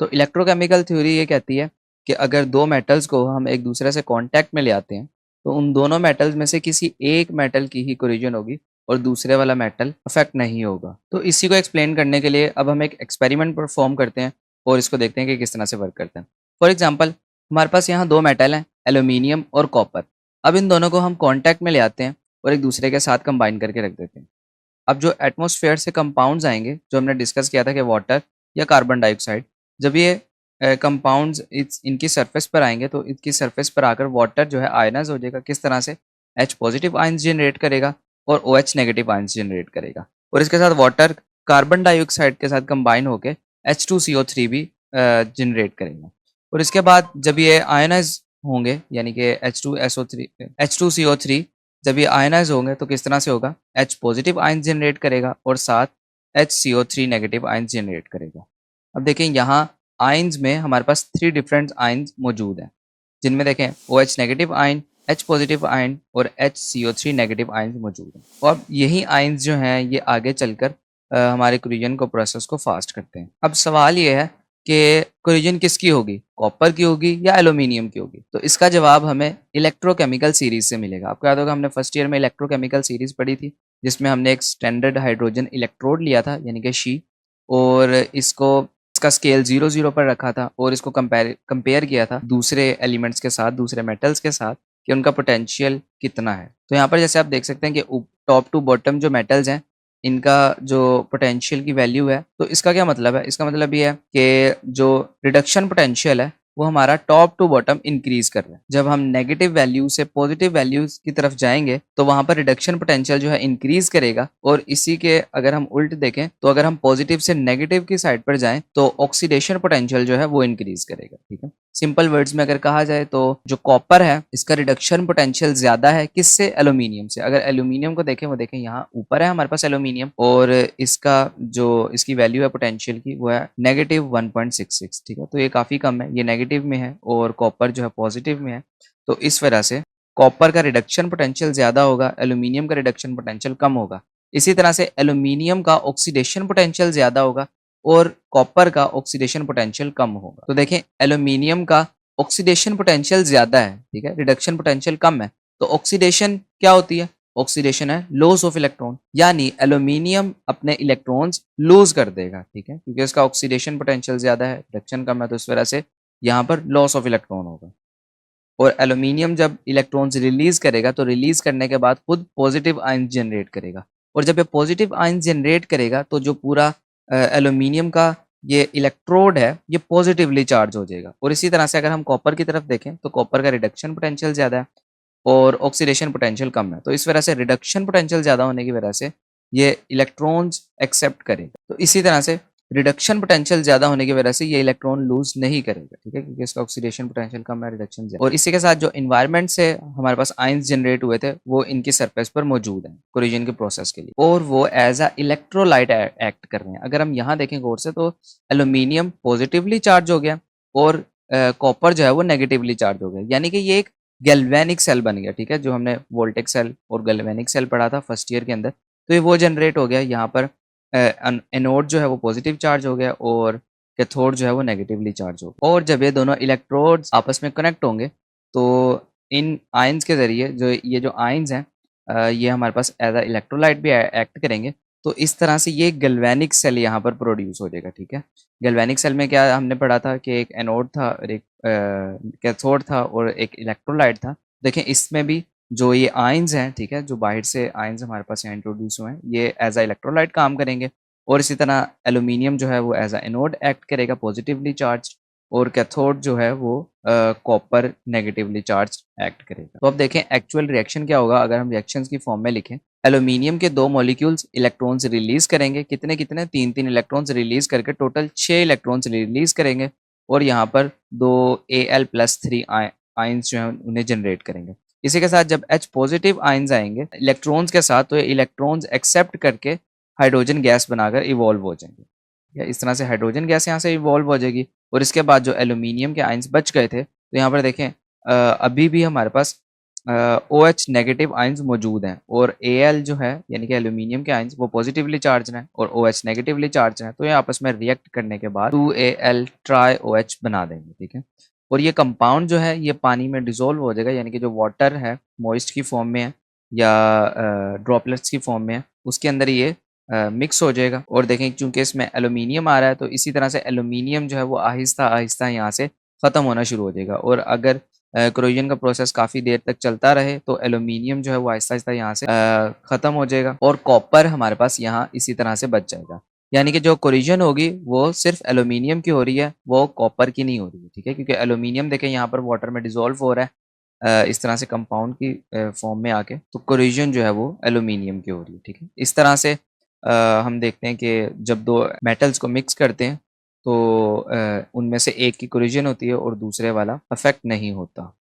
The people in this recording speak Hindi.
तो इलेक्ट्रोकेमिकल थ्योरी ये कहती है कि अगर दो मेटल्स को हम एक दूसरे से कांटेक्ट में ले आते हैं तो उन दोनों मेटल्स में से किसी एक मेटल की ही कोलिजन होगी और दूसरे वाला मेटल अफेक्ट नहीं होगा। तो इसी को एक्सप्लेन करने के लिए अब हम एक एक्सपेरिमेंट परफॉर्म करते हैं और इसको देखते हैं कि किस तरह से वर्क करता है। फॉर एग्जाम्पल, हमारे पास यहाँ दो मेटल हैं, एल्यूमिनियम और कॉपर। अब इन दोनों को हम कॉन्टैक्ट में ले आते हैं और एक दूसरे के साथ कंबाइन करके रख देते हैं। अब जो एटमॉस्फेयर से कंपाउंड्स आएंगे, जो हमने डिस्कस किया था कि वाटर या कार्बन डाइऑक्साइड, जब ये कंपाउंड्स इनकी सरफेस पर आएंगे तो इनकी सरफेस पर आकर वाटर जो है आयनाइज हो जाएगा। किस तरह से? H पॉजिटिव आयंस जनरेट करेगा और OH नेगेटिव आयंस जनरेट करेगा और इसके साथ वाटर कार्बन डाइऑक्साइड के साथ कंबाइन होकर H2CO3 भी जनरेट करेगा। और इसके बाद जब ये आयनाइज होंगे यानी कि H2CO3 जब ये आयनाइज होंगे तो किस तरह से होगा? H पॉजिटिव आयंस जनरेट करेगा और साथ HCO3 नेगेटिव आयंस जनरेट करेगा। अब देखें यहाँ आयंस में हमारे पास 3 डिफरेंट आयंस मौजूद हैं, जिनमें देखें OH negative ion, H positive ion और HCO3 नेगेटिव आयंस मौजूद हैं। और यही आयंस जो हैं ये आगे चलकर हमारे कोलिजन को प्रोसेस को फास्ट करते हैं। अब सवाल ये है कि कोलिजन किसकी होगी, कॉपर की होगी या एल्यूमिनियम की होगी? तो इसका जवाब हमें इलेक्ट्रोकेमिकल सीरीज से मिलेगा। आपको याद होगा हमने फर्स्ट ईयर में इलेक्ट्रोकेमिकल सीरीज पढ़ी थी, जिसमें हमने एक स्टैंडर्ड हाइड्रोजन इलेक्ट्रोड लिया था यानी कि शी, और इसका स्केल 0 0 पर रखा था और इसको कंपेयर किया था दूसरे एलिमेंट्स के साथ, दूसरे मेटल्स के साथ, कि उनका पोटेंशियल कितना है। तो यहाँ पर जैसे आप देख सकते हैं कि टॉप टू बॉटम जो मेटल्स हैं इनका जो पोटेंशियल की वैल्यू है, तो इसका क्या मतलब है? इसका मतलब ये है कि जो रिडक्शन पोटेंशियल है वो हमारा टॉप टू बॉटम इंक्रीज कर रहा है। जब हम नेगेटिव वैल्यू से पॉजिटिव वैल्यूज की तरफ जाएंगे तो वहां पर रिडक्शन पोटेंशियल जो है इंक्रीज करेगा। और इसी के अगर हम उल्ट देखें तो अगर हम पॉजिटिव से नेगेटिव की साइड पर जाएं तो ऑक्सीडेशन पोटेंशियल जो है वो इंक्रीज करेगा। ठीक है, सिंपल वर्ड्स में अगर कहा जाए तो जो कॉपर है इसका रिडक्शन पोटेंशियल ज्यादा है किससे? एल्यूमिनियम से। अगर एल्यूमिनियम को देखें, वो देखें यहाँ ऊपर है हमारे पास एल्यूमिनियम, और इसका जो इसकी वैल्यू है पोटेंशियल की वो है -1.66। ठीक है, तो ये काफी कम है, ये नेगेटिव में है और कॉपर जो है पॉजिटिव में है। तो इस वजह से कॉपर का रिडक्शन पोटेंशियल ज्यादा होगा, एल्यूमिनियम का रिडक्शन पोटेंशियल कम होगा। इसी तरह से एल्यूमिनियम का ऑक्सीडेशन पोटेंशियल ज्यादा होगा और कॉपर का ऑक्सीडेशन पोटेंशियल कम होगा। तो देखें, एल्यूमिनियम का ऑक्सीडेशन पोटेंशियल ज्यादा है, ठीक है, रिडक्शन पोटेंशियल कम है। तो ऑक्सीडेशन क्या होती है? ऑक्सीडेशन है लॉस ऑफ इलेक्ट्रॉन, यानी एल्यूमिनियम अपने इलेक्ट्रॉन्स लूज कर देगा। ठीक है, क्योंकि इसका ऑक्सीडेशन पोटेंशियल ज्यादा है, रिडक्शन कम है, तो इस वजह से यहाँ पर लॉस ऑफ इलेक्ट्रॉन होगा। और एल्यूमिनियम जब इलेक्ट्रॉन्स रिलीज करेगा तो रिलीज करने के बाद खुद पॉजिटिव आयन जनरेट करेगा, और जब ये पॉजिटिव आयन जनरेट करेगा तो जो पूरा एल्यूमिनियम का ये इलेक्ट्रोड है ये पॉजिटिवली चार्ज हो जाएगा। और इसी तरह से अगर हम कॉपर की तरफ देखें तो कॉपर का रिडक्शन पोटेंशियल ज़्यादा है और ऑक्सीडेशन पोटेंशियल कम है, तो इस वजह से रिडक्शन पोटेंशियल ज़्यादा होने की वजह से ये इलेक्ट्रॉन्स एक्सेप्ट करेगा। तो इसी तरह से रिडक्शन पोटेंशियल ज्यादा होने की वजह से ये इलेक्ट्रॉन लूज नहीं करेगा। ठीक है, क्योंकि इसका ऑक्सीडेशन पोटेंशियल कम है, रिडक्शन ज्यादा। और इसी के साथ जो इन्वायरमेंट से हमारे पास आयंस जनरेट हुए थे वो इनकी सरफेस पर मौजूद हैं कोलिजन के प्रोसेस के लिए, और वो एज अ इलेक्ट्रोलाइट एक्ट कर रहे हैं। अगर हम यहाँ देखें गौर से तो एल्यूमिनियम पॉजिटिवली चार्ज हो गया और कॉपर जो है वो नेगेटिवली चार्ज हो गया, यानी कि ये एक गैल्वेनिक सेल बन गया। ठीक है, जो हमने वोल्टेक सेल और गैल्वेनिक सेल पढ़ा था फर्स्ट ईयर के अंदर, तो ये वो जनरेट हो गया। यहाँ पर एनोड जो है वो पॉजिटिव चार्ज हो गया और कैथोड जो है वो नेगेटिवली चार्ज हो गया। और जब ये दोनों इलेक्ट्रोड्स आपस में कनेक्ट होंगे तो इन आयंस के जरिए जो आयंस हैं ये हमारे पास एज अ इलेक्ट्रोलाइट भी एक्ट करेंगे। तो इस तरह से ये गैल्वेनिक सेल यहाँ पर प्रोड्यूस हो जाएगा। ठीक है, गैल्वेनिक सेल में क्या हमने पढ़ा था कि एक एनोड था और एक कैथोड था और एक इलेक्ट्रोलाइट था। देखें इसमें भी जो ये आयंस हैं, ठीक है, जो बाहर से आयंस हमारे पास यहाँ इंट्रोड्यूस हुए हैं, ये एज अ इलेक्ट्रोलाइट काम करेंगे। और इसी तरह एल्यूमिनियम जो है वो एज अ एनोड एक्ट करेगा पॉजिटिवली चार्ज, और कैथोड जो है वो कॉपर नेगेटिवली चार्ज एक्ट करेगा। तो अब देखें एक्चुअल रिएक्शन क्या होगा अगर हम रिएक्शंस की फॉर्म में लिखें। एल्यूमिनियम के दो मॉलिक्यूल्स इलेक्ट्रॉन्स रिलीज करेंगे, कितने कितने? 3 3 इलेक्ट्रॉन्स रिलीज करके टोटल 6 इलेक्ट्रॉन्स रिलीज करेंगे, और यहाँ पर 2 Al+3 आयंस जो है उन्हें जनरेट करेंगे। इसी के साथ जब H पॉजिटिव आयंस आएंगे इलेक्ट्रॉन्स के साथ, तो ये इलेक्ट्रॉन्स एक्सेप्ट करके हाइड्रोजन गैस बनाकर इवॉल्व हो जाएंगे। या इस तरह से हाइड्रोजन गैस यहाँ से इवॉल्व हो जाएगी। और इसके बाद जो एल्यूमिनियम के आयंस बच गए थे, तो यहाँ पर देखें अभी भी हमारे पास ओ एच नेगेटिव आइंस मौजूद हैं और ए एल जो है यानी कि एल्यूमिनियम के आइंस वो पॉजिटिवली चार्ज हैं और ओ एच नेगेटिवली चार्ज हैं, तो ये आपस में रिएक्ट करने के बाद 2Al ट्राई ओ एच बना देंगे, ठीक है। और ये कंपाउंड जो है ये पानी में डिसॉल्व हो जाएगा, यानी कि जो वाटर है मॉइस्ट की फॉर्म में है या ड्रॉपलेट्स की फॉर्म में है, उसके अंदर ये मिक्स हो जाएगा। और देखें चूंकि इसमें एल्यूमिनियम आ रहा है तो इसी तरह से एल्यूमिनियम जो है वो आहिस्ता आहिस्ता यहाँ से ख़त्म होना शुरू हो जाएगा। और अगर क्रोजन का प्रोसेस काफ़ी देर तक चलता रहे तो एल्यूमिनियम जो है वो आहिस्ता आहिस्ता यहाँ से ख़त्म हो जाएगा और कॉपर हमारे पास यहाँ इसी तरह से बच जाएगा। यानी कि जो कोलिजन होगी वो सिर्फ एल्यूमिनियम की हो रही है, वो कॉपर की नहीं हो रही है, ठीक है। क्योंकि एल्यूमिनियम देखें यहाँ पर वाटर में डिजोल्व हो रहा है इस तरह से कंपाउंड की फॉर्म में आके, तो कोलिजन जो है वो एल्यूमिनियम की हो रही है, ठीक है। इस तरह से हम देखते हैं कि जब दो मेटल्स को मिक्स करते हैं तो उनमें से एक की कोलिजन होती है और दूसरे वाला अफेक्ट नहीं होता।